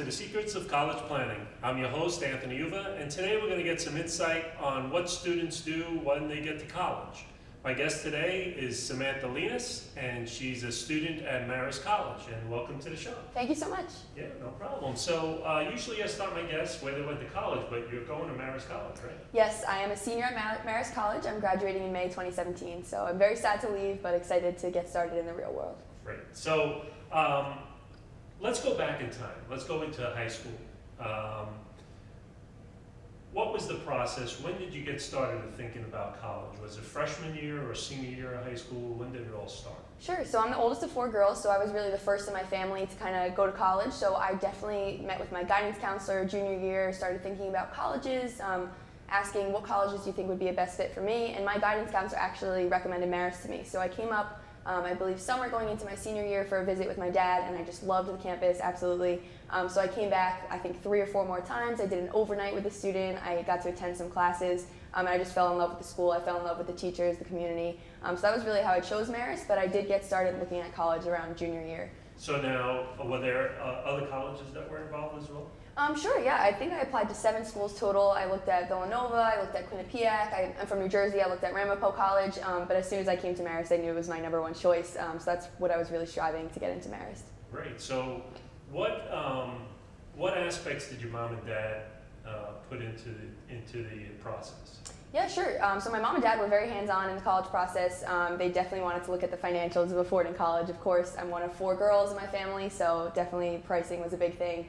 to the Secrets of College Planning. I'm your host, Anthony Uva, and today we're going to get some insight on what students do when they get to college. My guest today is Samantha Leenas, and she's a student at Marist College, and welcome to the show. Thank you so much. Yeah, no problem. So usually I start my guests where they went to college, but you're going to Marist College, right? Yes, I am a senior at Marist College. I'm graduating in May 2017, so I'm very sad to leave, but excited to get started in the real world. Great. So let's go back in time. Let's go into high school. What was the process? When did you get started thinking about college? Was it freshman year or senior year of high school? When did it all start? Sure, so I'm the oldest of 4 girls, so I was really the first in my family to kind of go to college. So I definitely met with my guidance counselor junior year, started thinking about colleges, asking what colleges do you think would be a best fit for me, and my guidance counselor actually recommended Marist to me. So I came up, I believe summer going into my senior year for a visit with my dad, and I just loved the campus, absolutely. So I came back, I think 3 or 4 more times. I did an overnight with a student. I got to attend some classes, and I just fell in love with the school. I fell in love with the teachers, the community. So that was really how I chose Marist, but I did get started looking at college around junior year. So now, were there other colleges that were involved as well? Sure, yeah. I think I applied to 7 schools total. I looked at Villanova, I looked at Quinnipiac, I'm from New Jersey, I looked at Ramapo College, but as soon as I came to Marist, I knew it was my #1 choice, so that's what I was really striving to get into Marist. Great. So what aspects did your mom and dad put into the process? Yeah, sure. So my mom and dad were very hands-on in the college process. They definitely wanted to look at the financials of affording college. Of course, I'm one of 4 girls in my family, so definitely pricing was a big thing.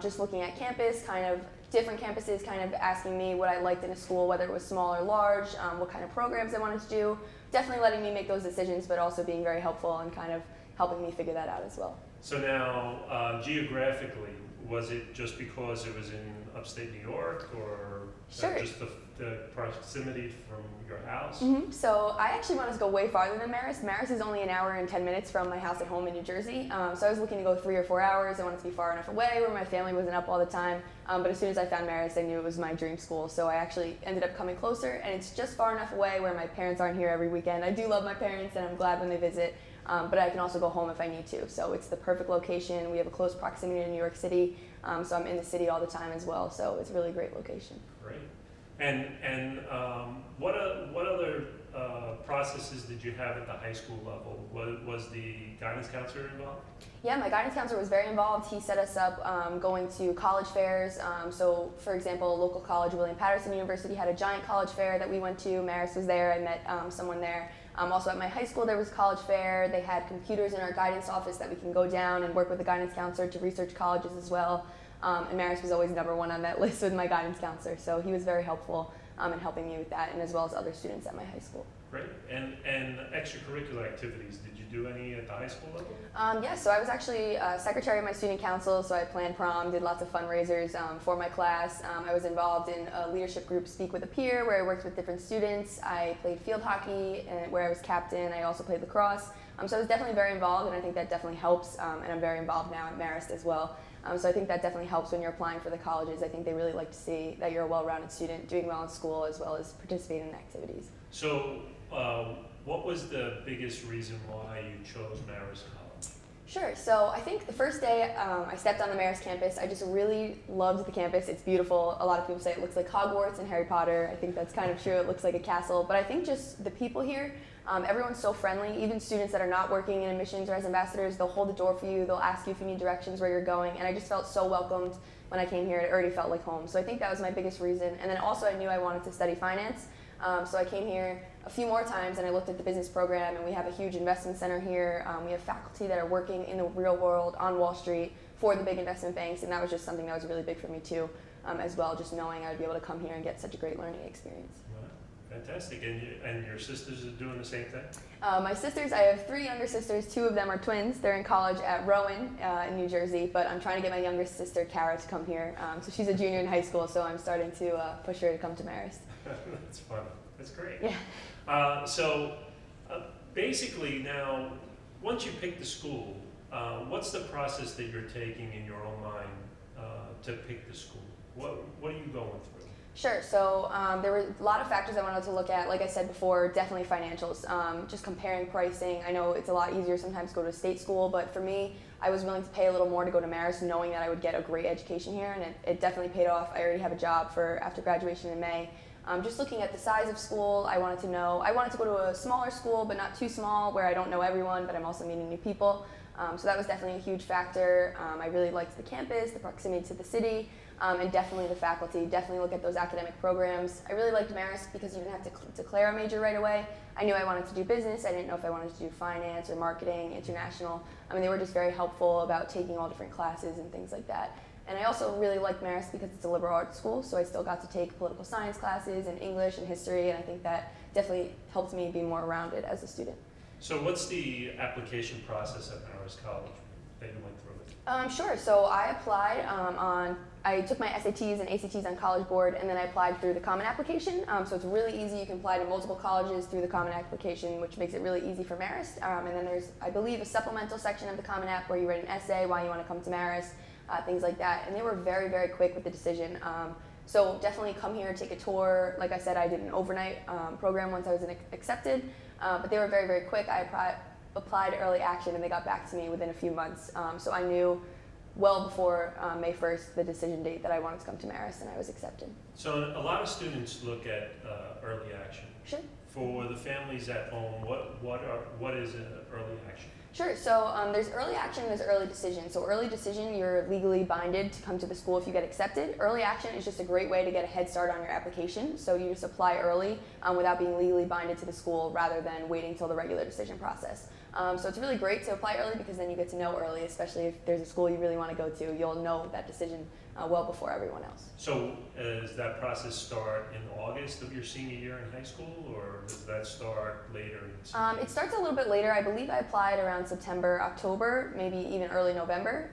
Just looking at campus, kind of different campuses, kind of asking me what I liked in a school, whether it was small or large, what kind of programs I wanted to do. Definitely letting me make those decisions, but also being very helpful and kind of helping me figure that out as well. So now, geographically, was it just because it was in upstate New York, or Sure. just the proximity from your house? So I actually wanted to go way farther than Marist. Marist is only an hour and 10 minutes from my house at home in New Jersey. So I was looking to go 3 or 4 hours. I wanted to be far enough away where my family wasn't up all the time. But as soon as I found Marist, I knew it was my dream school. So I actually ended up coming closer, and it's just far enough away where my parents aren't here every weekend. I do love my parents, and I'm glad when they visit. But I can also go home if I need to. So it's the perfect location. We have a close proximity to New York City, so I'm in the city all the time as well. So it's a really great location. Great. And what other processes did you have at the high school level? Was the guidance counselor involved? Yeah, my guidance counselor was very involved. He set us up going to college fairs. So, for example, local college, William Patterson University, had a giant college fair that we went to. Marist was there. I met someone there. Also at my high school, there was a college fair. They had computers in our guidance office that we can go down and work with the guidance counselor to research colleges as well. And Marist was always #1 on that list with my guidance counselor. So he was very helpful in helping me with that, and as well as other students at my high school. Great. And extracurricular activities, did you do any at the high school level? Yeah, so I was actually secretary of my student council, so I planned prom, did lots of fundraisers for my class. I was involved in a leadership group, Speak with a Peer, where I worked with different students. I played field hockey, where I was captain. I also played lacrosse. So I was definitely very involved, and I think that definitely helps, and I'm very involved now at Marist as well. So I think that definitely helps when you're applying for the colleges. I think they really like to see that you're a well-rounded student, doing well in school, as well as participating in activities. So what was the biggest reason why you chose Marist College? Sure. So I think the first day I stepped on the Marist campus, I just really loved the campus. It's beautiful. A lot of people say it looks like Hogwarts and Harry Potter. I think that's kind of true. It looks like a castle. But I think just the people here, everyone's so friendly. Even students that are not working in admissions or as ambassadors, they'll hold the door for you. They'll ask you if you need directions where you're going. And I just felt so welcomed when I came here. It already felt like home. So I think that was my biggest reason. And then also I knew I wanted to study finance. So I came here a few more times, and I looked at the business program, and we have a huge investment center here. We have faculty that are working in the real world on Wall Street for the big investment banks, and that was just something that was really big for me too, as well, just knowing I would be able to come here and get such a great learning experience. Wow, fantastic. And your sisters are doing the same thing? My sisters, I have 3 younger sisters. 2 of them are twins. They're in college at Rowan in New Jersey, but I'm trying to get my younger sister, Kara, to come here. So she's a junior in high school, so I'm starting to push her to come to Marist. That's fun. That's great. Yeah. So basically now, once you pick the school, what's the process that you're taking in your own mind to pick the school? What are you going through? Sure. So there were a lot of factors I wanted to look at. Like I said before, definitely financials. Just comparing pricing. I know it's a lot easier sometimes to go to a state school, but for me, I was willing to pay a little more to go to Marist, knowing that I would get a great education here, and it definitely paid off. I already have a job for after graduation in May. Just looking at the size of school, I wanted to go to a smaller school, but not too small, where I don't know everyone, but I'm also meeting new people. So that was definitely a huge factor. I really liked the campus, the proximity to the city, and definitely the faculty. Definitely look at those academic programs. I really liked Marist because you didn't have to declare a major right away. I knew I wanted to do business. I didn't know if I wanted to do finance or marketing, international. I mean, they were just very helpful about taking all different classes and things like that. And I also really liked Marist because it's a liberal arts school, so I still got to take political science classes and English and history, and I think that definitely helped me be more rounded as a student. So what's the application process at Marist College that you went through it? Sure. So I applied I took my SATs and ACTs on College Board, and then I applied through the Common Application. So it's really easy. You can apply to multiple colleges through the Common Application, which makes it really easy for Marist. And then there's, I believe, a supplemental section of the Common App where you write an essay, why you want to come to Marist, things like that. And they were very, very quick with the decision. So definitely come here, take a tour. Like I said, I did an overnight program once I was accepted, but they were very, very quick. I applied early action, and they got back to me within a few months. So I knew well before May 1st the decision date that I wanted to come to Marist, and I was accepted. So a lot of students look at early action. Sure. For the families at home, what is early action? Sure. So there's early action and there's early decision. So early decision, you're legally binded to come to the school if you get accepted. Early action is just a great way to get a head start on your application. So you just apply early without being legally binded to the school rather than waiting till the regular decision process. So it's really great to apply early because then you get to know early, especially if there's a school you really want to go to. You'll know that decision well before everyone else. So does that process start in August of your senior year in high school, or does that start later in the senior year? It starts a little bit later. I believe I applied around September, October, maybe even early November.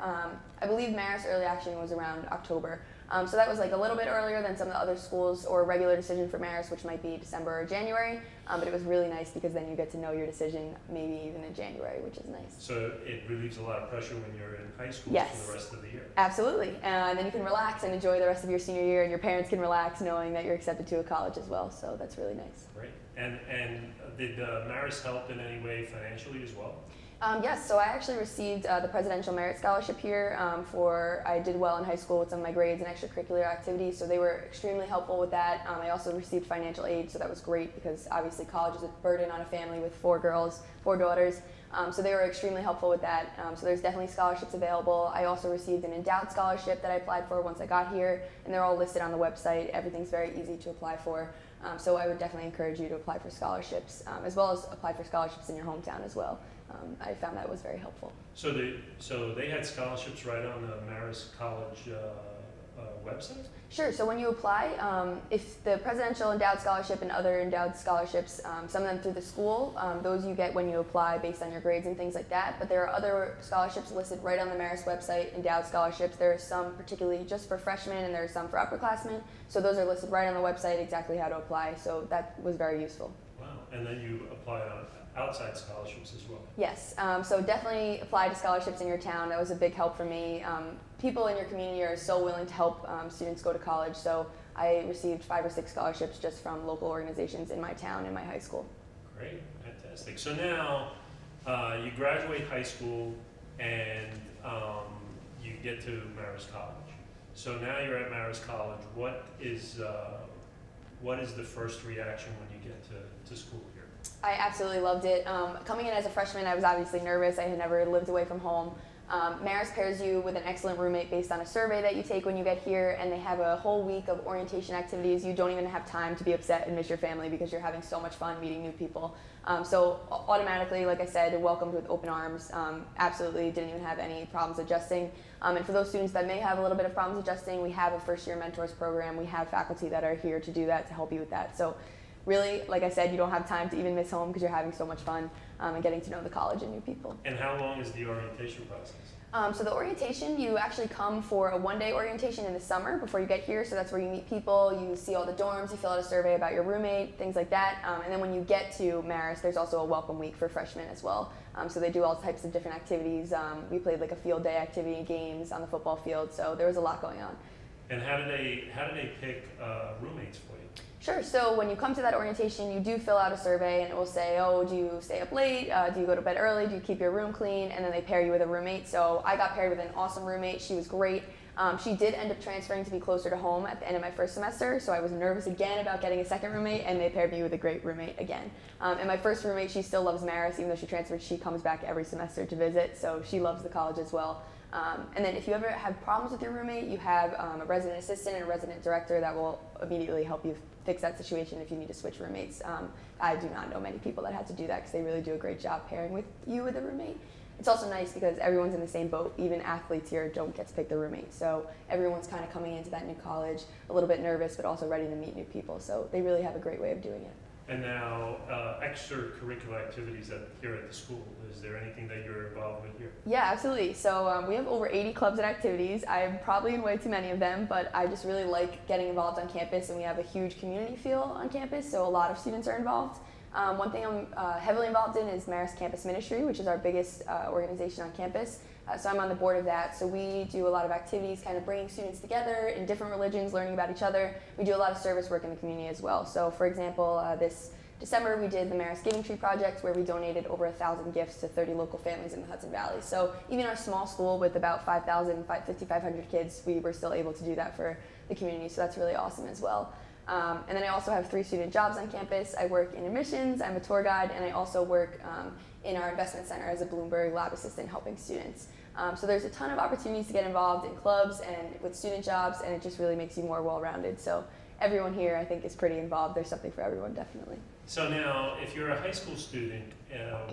I believe Marist early action was around October. So that was like a little bit earlier than some of the other schools or regular decision for Marist, which might be December or January. But it was really nice because then you get to know your decision maybe even in January, which is nice. So it relieves a lot of pressure when you're in high school Yes. for the rest of the year. Absolutely. And then you can relax and enjoy the rest of your senior year, and your parents can relax knowing that you're accepted to a college as well. So that's really nice. Great. And did Marist help in any way financially as well? Yes, so I actually received the Presidential Merit Scholarship here I did well in high school with some of my grades and extracurricular activities, so they were extremely helpful with that. I also received financial aid, so that was great because obviously college is a burden on a family with 4 daughters, so they were extremely helpful with that. So there's definitely scholarships available. I also received an endowed scholarship that I applied for once I got here, and they're all listed on the website. Everything's very easy to apply for. So I would definitely encourage you to apply for scholarships, as well as apply for scholarships in your hometown as well. I found that was very helpful. So they had scholarships right on the Marist College website? Sure. So when you apply, if the Presidential Endowed Scholarship and other endowed scholarships, some of them through the school, those you get when you apply based on your grades and things like that. But there are other scholarships listed right on the Marist website, endowed scholarships. There are some particularly just for freshmen, and there are some for upperclassmen. So those are listed right on the website, exactly how to apply. So that was very useful. Wow. And then you applied on outside scholarships as well? Yes. So definitely apply to scholarships in your town. That was a big help for me. People in your community are so willing to help students go to college. So I received 5 or 6 scholarships just from local organizations in my town and my high school. Great. Fantastic. So now you graduate high school and you get to Marist College. So now you're at Marist College. What is the first reaction when you get to school here? I absolutely loved it. Coming in as a freshman, I was obviously nervous. I had never lived away from home. Marist pairs you with an excellent roommate based on a survey that you take when you get here, and they have a whole week of orientation activities. You don't even have time to be upset and miss your family because you're having so much fun meeting new people. So automatically, like I said, welcomed with open arms. Absolutely didn't even have any problems adjusting. And for those students that may have a little bit of problems adjusting, we have a first-year mentors program. We have faculty that are here to do that, to help you with that. So really, like I said, you don't have time to even miss home because you're having so much fun and getting to know the college and new people. And how long is the orientation process? So the orientation, you actually come for a 1-day orientation in the summer before you get here. So that's where you meet people, you see all the dorms, you fill out a survey about your roommate, things like that. And then when you get to Marist, there's also a welcome week for freshmen as well. So they do all types of different activities. We played like a field day activity, games on the football field. So there was a lot going on. And how do they pick roommates for you? Sure. So when you come to that orientation, you do fill out a survey, and it will say, oh, do you stay up late? Do you go to bed early? Do you keep your room clean? And then they pair you with a roommate. So I got paired with an awesome roommate. She was great. She did end up transferring to be closer to home at the end of my first semester, so I was nervous again about getting a second roommate, and they paired me with a great roommate again. And my first roommate, she still loves Marist. Even though she transferred, she comes back every semester to visit, so she loves the college as well. And then if you ever have problems with your roommate, you have a resident assistant and a resident director that will immediately help you fix that situation if you need to switch roommates. I do not know many people that had to do that because they really do a great job pairing with you with a roommate. It's also nice because everyone's in the same boat. Even athletes here don't get to pick their roommate. So everyone's kind of coming into that new college a little bit nervous, but also ready to meet new people. So they really have a great way of doing it. And now, extracurricular activities here at the school. Is there anything that you're involved with here? Yeah, absolutely. So we have over 80 clubs and activities. I'm probably in way too many of them, but I just really like getting involved on campus, and we have a huge community feel on campus, so a lot of students are involved. One thing I'm heavily involved in is Marist Campus Ministry, which is our biggest organization on campus. So I'm on the board of that. So we do a lot of activities, kind of bringing students together in different religions, learning about each other. We do a lot of service work in the community as well. So for example, this December we did the Marist Giving Tree Project, where we donated over 1,000 gifts to 30 local families in the Hudson Valley. So even our small school with about 5,500 kids, we were still able to do that for the community. So that's really awesome as well. And then I also have 3 student jobs on campus. I work in admissions, I'm a tour guide, and I also work in our investment center as a Bloomberg lab assistant helping students. So there's a ton of opportunities to get involved in clubs and with student jobs, and it just really makes you more well-rounded. So everyone here, I think, is pretty involved. There's something for everyone, definitely. So now, if you're a high school student,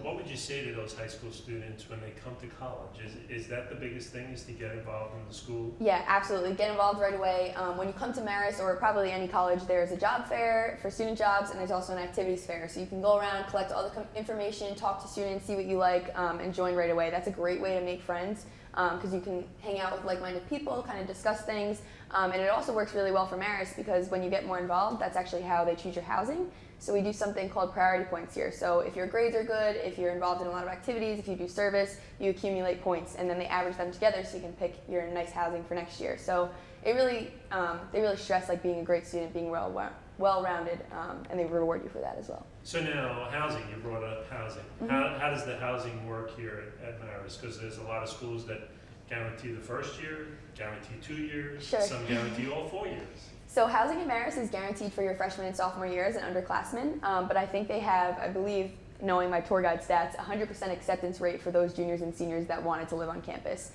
what would you say to those high school students when they come to college? Is that the biggest thing, is to get involved in the school? Yeah, absolutely. Get involved right away. When you come to Marist, or probably any college, there's a job fair for student jobs, and there's also an activities fair. So you can go around, collect all the information, talk to students, see what you like, and join right away. That's a great way to make friends, because you can hang out with like-minded people, kind of discuss things. And it also works really well for Marist, because when you get more involved, that's actually how they choose your housing. So we do something called priority points here. So if your grades are good, if you're involved in a lot of activities, if you do service, you accumulate points, and then they average them together so you can pick your nice housing for next year. So it really, they really stress like being a great student, being well-rounded, and they reward you for that as well. So now, housing, you brought up housing. Mm-hmm. How does the housing work here at Marist? Because there's a lot of schools that guarantee the first year, guarantee 2 years, Sure. Some guarantee all 4 years. So housing at Marist is guaranteed for your freshman and sophomore year as an underclassman, but I think they have, I believe, knowing my tour guide stats, 100% acceptance rate for those juniors and seniors that wanted to live on campus.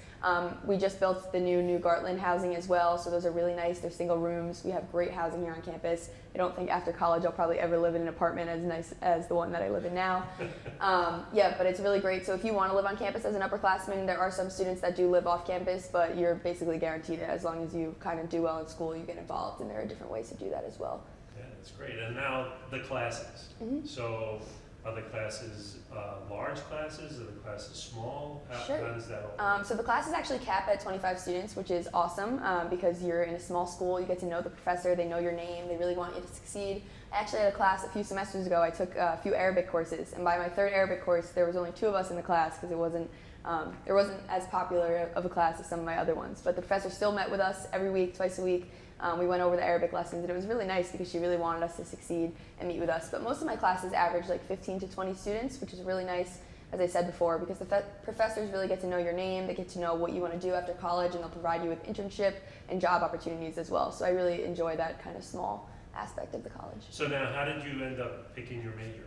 We just built the new Gartland housing as well, so those are really nice. They're single rooms. We have great housing here on campus. I don't think after college I'll probably ever live in an apartment as nice as the one that I live in now. Yeah, but it's really great. So if you want to live on campus as an upperclassman, there are some students that do live off campus, but you're basically guaranteed it. As long as you kind of do well in school, you get involved, and there are different ways to do that as well. Yeah, that's great. And now the classes. Mm-hmm. So are the classes large classes? Are the classes small? Sure. How does that all work? So the classes actually cap at 25 students, which is awesome because you're in a small school. You get to know the professor. They know your name. They really want you to succeed. I actually had a class a few semesters ago. I took a few Arabic courses, and by my 3rd Arabic course, there was only 2 of us in the class because it wasn't as popular of a class as some of my other ones. But the professor still met with us every week, twice a week. We went over the Arabic lessons, and it was really nice because she really wanted us to succeed and meet with us. But most of my classes average like 15 to 20 students, which is really nice, as I said before, because the professors really get to know your name, they get to know what you want to do after college, and they'll provide you with internship and job opportunities as well. So I really enjoy that kind of small aspect of the college. So now, how did you end up picking your major?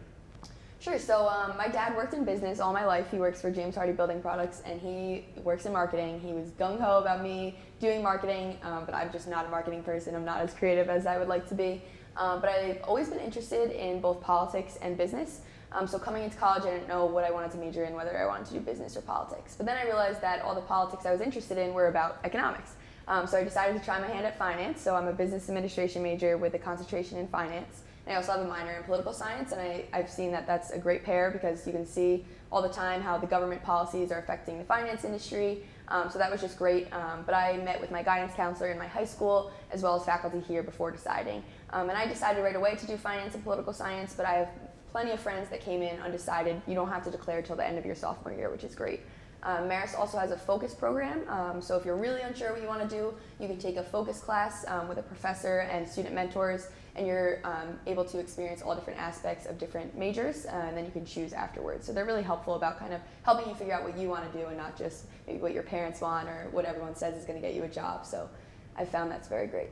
Sure. So my dad worked in business all my life. He works for James Hardie Building Products, and he works in marketing. He was gung-ho about me doing marketing, but I'm just not a marketing person. I'm not as creative as I would like to be. But I've always been interested in both politics and business. So coming into college, I didn't know what I wanted to major in, whether I wanted to do business or politics. But then I realized that all the politics I was interested in were about economics. So I decided to try my hand at finance. So I'm a business administration major with a concentration in finance. And I also have a minor in political science, and I've seen that that's a great pair because you can see all the time how the government policies are affecting the finance industry. So that was just great. But I met with my guidance counselor in my high school as well as faculty here before deciding. And I decided right away to do finance and political science, but I have plenty of friends that came in undecided. You don't have to declare till the end of your sophomore year, which is great. Marist also has a focus program, so if you're really unsure what you want to do, you can take a focus class with a professor and student mentors, and you're able to experience all different aspects of different majors, and then you can choose afterwards. So they're really helpful about kind of helping you figure out what you want to do and not just maybe what your parents want or what everyone says is going to get you a job. So I found that's very great.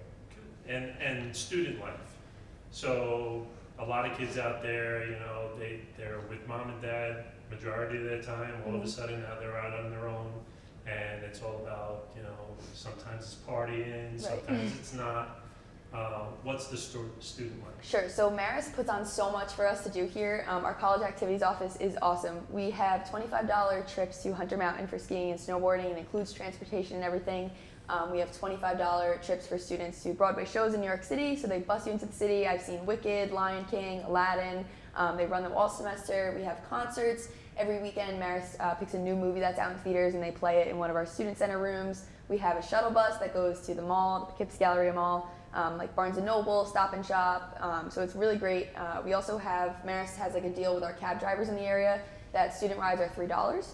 And student life. So a lot of kids out there, you know, they're with mom and dad majority of their time. All of a sudden now they're out on their own, and it's all about, you know, sometimes it's partying, sometimes it's not. What's the student life? Sure. So Marist puts on so much for us to do here. Our college activities office is awesome. We have $25 trips to Hunter Mountain for skiing and snowboarding. It includes transportation and everything. We have $25 trips for students to Broadway shows in New York City. So they bus you into the city. I've seen Wicked, Lion King, Aladdin. They run them all semester. We have concerts. Every weekend, Marist picks a new movie that's out in theaters and they play it in one of our student center rooms. We have a shuttle bus that goes to the mall, the Poughkeepsie Galleria Mall, like Barnes & Noble, Stop and Shop. So it's really great. We also have, Marist has like a deal with our cab drivers in the area that student rides are $3,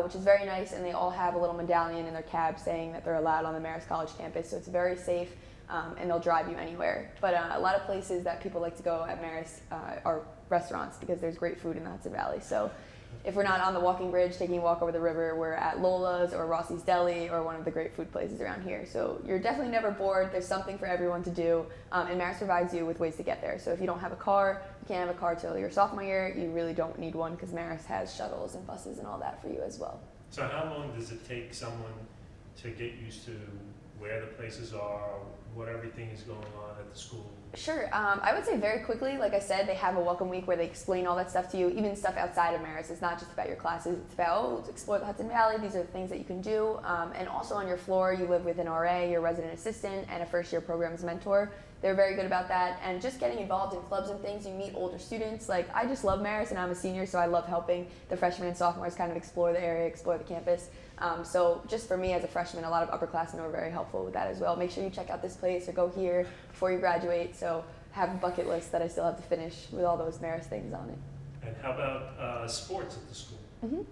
which is very nice, and they all have a little medallion in their cab saying that they're allowed on the Marist College campus, so it's very safe, and they'll drive you anywhere. But a lot of places that people like to go at Marist are restaurants because there's great food in the Hudson Valley. So if we're not on the walking bridge taking a walk over the river, we're at Lola's or Rossi's Deli or one of the great food places around here. So you're definitely never bored. There's something for everyone to do, and Marist provides you with ways to get there. So if you don't have a car, you can't have a car till your sophomore year, you really don't need one because Marist has shuttles and buses and all that for you as well. So how long does it take someone to get used to where the places are, what everything is going on at the school? Sure. I would say very quickly, like I said, they have a welcome week where they explain all that stuff to you, even stuff outside of Marist. It's not just about your classes. It's about, oh, explore the Hudson Valley. These are the things that you can do. And also on your floor, you live with an RA, your resident assistant, and a first-year programs mentor. They're very good about that. And just getting involved in clubs and things, you meet older students. Like, I just love Marist, and I'm a senior, so I love helping the freshmen and sophomores kind of explore the area, explore the campus. So just for me as a freshman, a lot of upperclassmen were very helpful with that as well. Make sure you check out this place or go here before you graduate. So I have a bucket list that I still have to finish with all those Marist things on it. And how about sports at the school?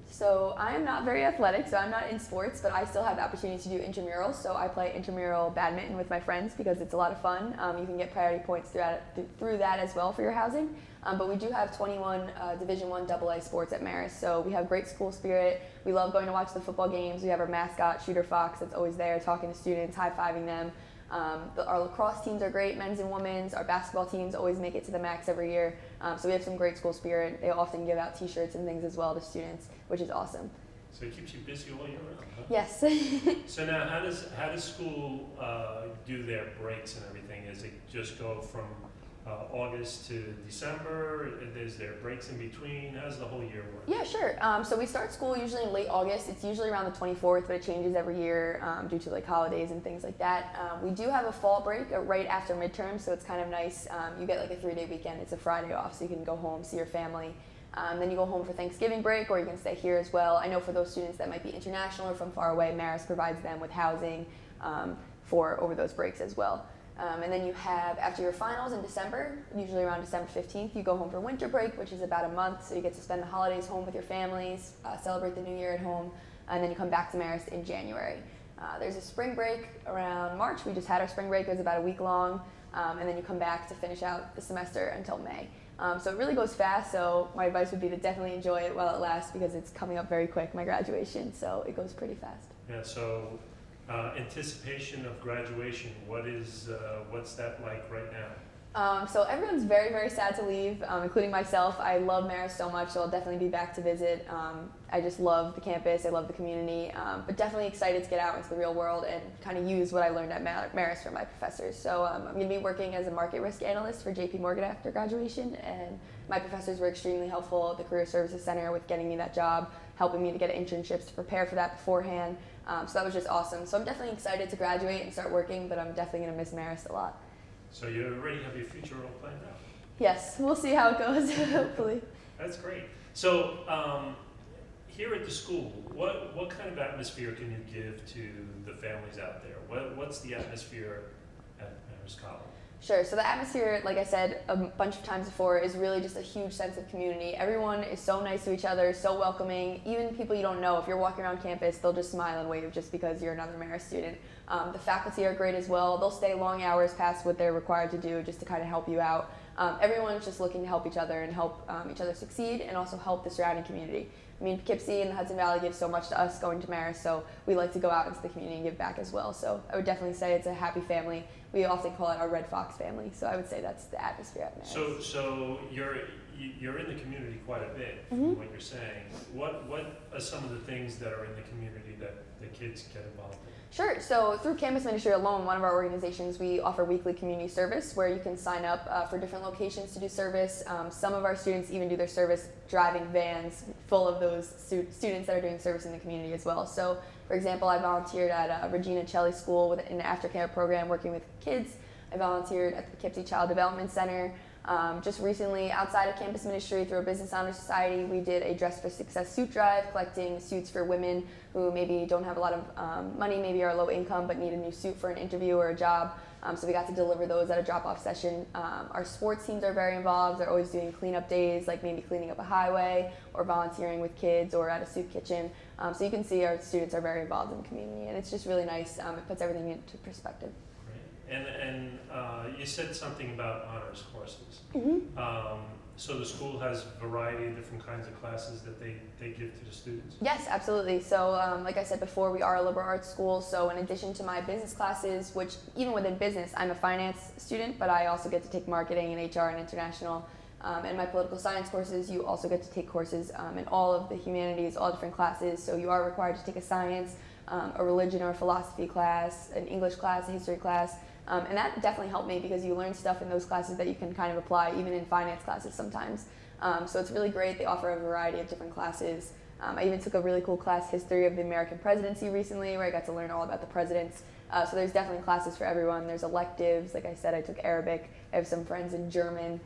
So I am not very athletic, so I'm not in sports, but I still have the opportunity to do intramurals. So I play intramural badminton with my friends because it's a lot of fun. You can get priority points through that as well for your housing. But we do have 21 Division I AA sports at Marist. So we have great school spirit. We love going to watch the football games. We have our mascot, Shooter Fox, that's always there talking to students, high-fiving them. Our lacrosse teams are great, men's and women's. Our basketball teams always make it to the max every year. So we have some great school spirit. They often give out t-shirts and things as well to students, which is awesome. So it keeps you busy all year round, huh? Yes. So now how does school do their breaks and everything? Does it just go from August to December? Is there breaks in between? How does the whole year work? Yeah, sure. So we start school usually in late August. It's usually around the 24th, but it changes every year due to like holidays and things like that. We do have a fall break right after midterm, so it's kind of nice. You get like a 3-day weekend. It's a Friday off, so you can go home, see your family. Then you go home for Thanksgiving break, or you can stay here as well. I know for those students that might be international or from far away, Marist provides them with housing for over those breaks as well. And then you have, after your finals in December, usually around December 15th, you go home for winter break, which is about a month, so you get to spend the holidays home with your families, celebrate the new year at home, and then you come back to Marist in January. There's a spring break around March. We just had our spring break. It was about a week long, and then you come back to finish out the semester until May. So it really goes fast, so my advice would be to definitely enjoy it while it lasts because it's coming up very quick, my graduation, so it goes pretty fast. Yeah, so anticipation of graduation, what's that like right now? So everyone's very, very sad to leave, including myself. I love Marist so much, so I'll definitely be back to visit. I just love the campus, I love the community, but definitely excited to get out into the real world and kind of use what I learned at Marist from my professors. So I'm going to be working as a market risk analyst for JP Morgan after graduation, and my professors were extremely helpful at the Career Services Center with getting me that job, helping me to get internships to prepare for that beforehand. So that was just awesome. So I'm definitely excited to graduate and start working, but I'm definitely going to miss Marist a lot. So you already have your future all planned out? Yes, we'll see how it goes, hopefully. That's great. So here at the school, what kind of atmosphere can you give to the families out there? What's the atmosphere at Marist College? Sure. So the atmosphere, like I said a bunch of times before, is really just a huge sense of community. Everyone is so nice to each other, so welcoming. Even people you don't know, if you're walking around campus, they'll just smile and wave just because you're another Marist student. The faculty are great as well. They'll stay long hours past what they're required to do just to kind of help you out. Everyone's just looking to help each other and help each other succeed, and also help the surrounding community. I mean, Poughkeepsie and the Hudson Valley give so much to us going to Marist, so we like to go out into the community and give back as well. So I would definitely say it's a happy family. We often call it our Red Fox family, so I would say that's the atmosphere at Marist. So you're in the community quite a bit, from what you're saying. What are some of the things that are in the community that the kids get involved in? Sure. So through campus ministry alone, one of our organizations, we offer weekly community service where you can sign up for different locations to do service. Some of our students even do their service driving vans full of those students that are doing service in the community as well. So, for example, I volunteered at Regina Celli School with an aftercare program working with kids. I volunteered at the Poughkeepsie Child Development Center. Just recently, outside of campus ministry, through a Business Honor Society, we did a Dress for Success suit drive, collecting suits for women who maybe don't have a lot of money, maybe are low income, but need a new suit for an interview or a job. So we got to deliver those at a drop-off session. Our sports teams are very involved. They're always doing cleanup days, like maybe cleaning up a highway or volunteering with kids or at a soup kitchen. So you can see our students are very involved in the community, and it's just really nice. It puts everything into perspective. And you said something about honors courses. Mm-hmm. So the school has a variety of different kinds of classes that they give to the students? Yes, absolutely. So like I said before, we are a liberal arts school. So in addition to my business classes, which even within business, I'm a finance student, but I also get to take marketing and HR and international. And my political science courses, you also get to take courses in all of the humanities, all different classes. So you are required to take a science, a religion or a philosophy class, an English class, a history class. And that definitely helped me because you learn stuff in those classes that you can kind of apply even in finance classes sometimes. So it's really great. They offer a variety of different classes. I even took a really cool class, History of the American Presidency, recently, where I got to learn all about the presidents. So there's definitely classes for everyone. There's electives. Like I said, I took Arabic. I have some friends in German,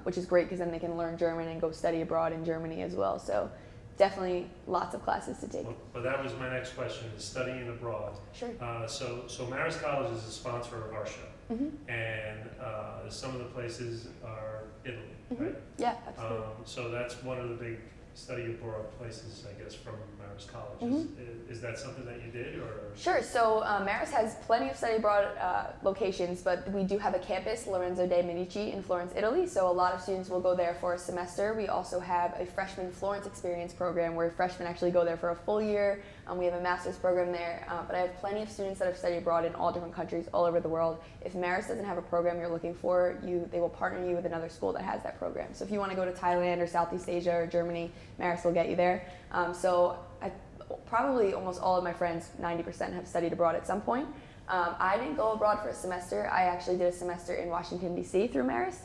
which is great because then they can learn German and go study abroad in Germany as well. So definitely lots of classes to take. Well, that was my next question, is studying abroad. Sure. So Marist College is a sponsor of our show. Mm-hmm. And some of the places are Italy, Mm-hmm. right? Yeah, absolutely. So that's one of the big study abroad places, I guess, from Marist College. Mm-hmm. Is that something that you did, or? Sure. So Marist has plenty of study abroad locations, but we do have a campus, Lorenzo de' Medici, in Florence, Italy. So a lot of students will go there for a semester. We also have a freshman Florence experience program where freshmen actually go there for a full year. We have a master's program there, but I have plenty of students that have studied abroad in all different countries all over the world. If Marist doesn't have a program you're looking for, they will partner you with another school that has that program. So if you want to go to Thailand or Southeast Asia or Germany, Marist will get you there. Probably almost all of my friends, 90%, have studied abroad at some point. I didn't go abroad for a semester. I actually did a semester in Washington, D.C. through Marist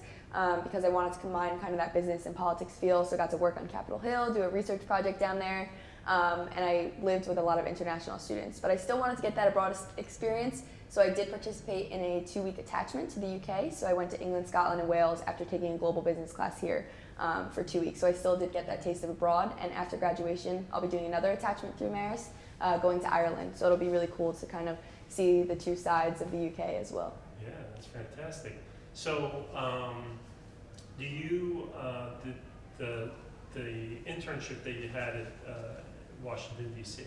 because I wanted to combine kind of that business and politics feel. So I got to work on Capitol Hill, do a research project down there. And I lived with a lot of international students. But I still wanted to get that abroad experience, so I did participate in a 2-week attachment to the UK. So I went to England, Scotland, and Wales after taking a global business class here for 2 weeks. So I still did get that taste of abroad, and after graduation, I'll be doing another attachment through Marist, going to Ireland. So it'll be really cool to kind of see the two sides of the UK as well. Yeah, that's fantastic. So do you, the internship that you had at Washington, D.C.,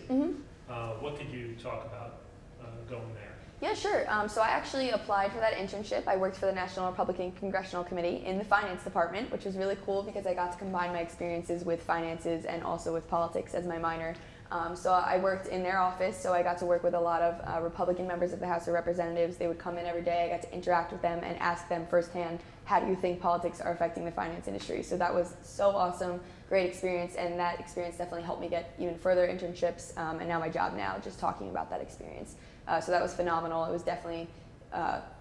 what could you talk about going there? Yeah, sure. So I actually applied for that internship. I worked for the National Republican Congressional Committee in the finance department, which was really cool because I got to combine my experiences with finances and also with politics as my minor. So I worked in their office, so I got to work with a lot of Republican members of the House of Representatives. They would come in every day. I got to interact with them and ask them firsthand, how do you think politics are affecting the finance industry? So that was so awesome, great experience, and that experience definitely helped me get even further internships, and now my job now, just talking about that experience. So that was phenomenal. It was definitely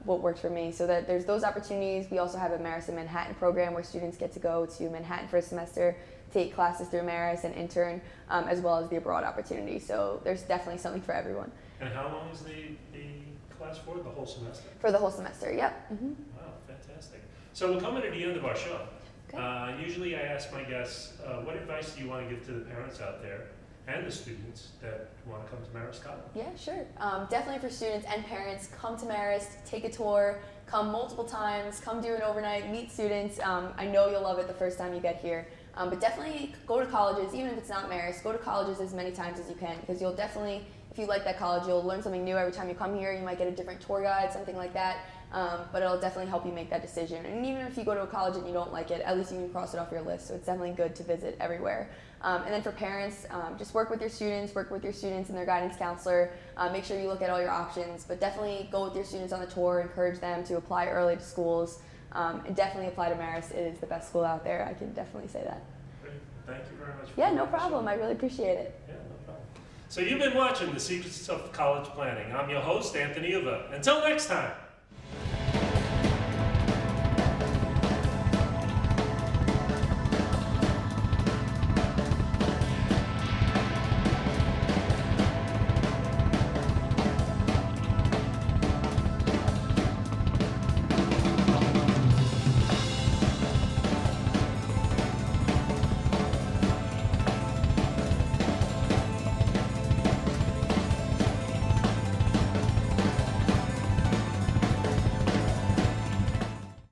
what worked for me. So that there's those opportunities. We also have a Marist in Manhattan program where students get to go to Manhattan for a semester, take classes through Marist and intern, as well as the abroad opportunity. So there's definitely something for everyone. And how long is the class for? The whole semester? For the whole semester, yep. Mm-hmm. Wow, fantastic. So we're coming to the end of our show. Okay. Usually I ask my guests, what advice do you want to give to the parents out there and the students that want to come to Marist College? Yeah, sure. Definitely for students and parents, come to Marist, take a tour, come multiple times, come do an overnight, meet students. I know you'll love it the first time you get here. But definitely go to colleges, even if it's not Marist, go to colleges as many times as you can, because you'll definitely, if you like that college, you'll learn something new every time you come here. You might get a different tour guide, something like that. But it'll definitely help you make that decision. And even if you go to a college and you don't like it, at least you can cross it off your list. So it's definitely good to visit everywhere. And then for parents, just work with your students and their guidance counselor. Make sure you look at all your options, but definitely go with your students on the tour, encourage them to apply early to schools, and definitely apply to Marist. It is the best school out there. I can definitely say that. Great. Thank you very much. Yeah, no problem. I really appreciate it. Yeah, no problem. So you've been watching The Secrets of College Planning. I'm your host, Anthony Uva. Until next time.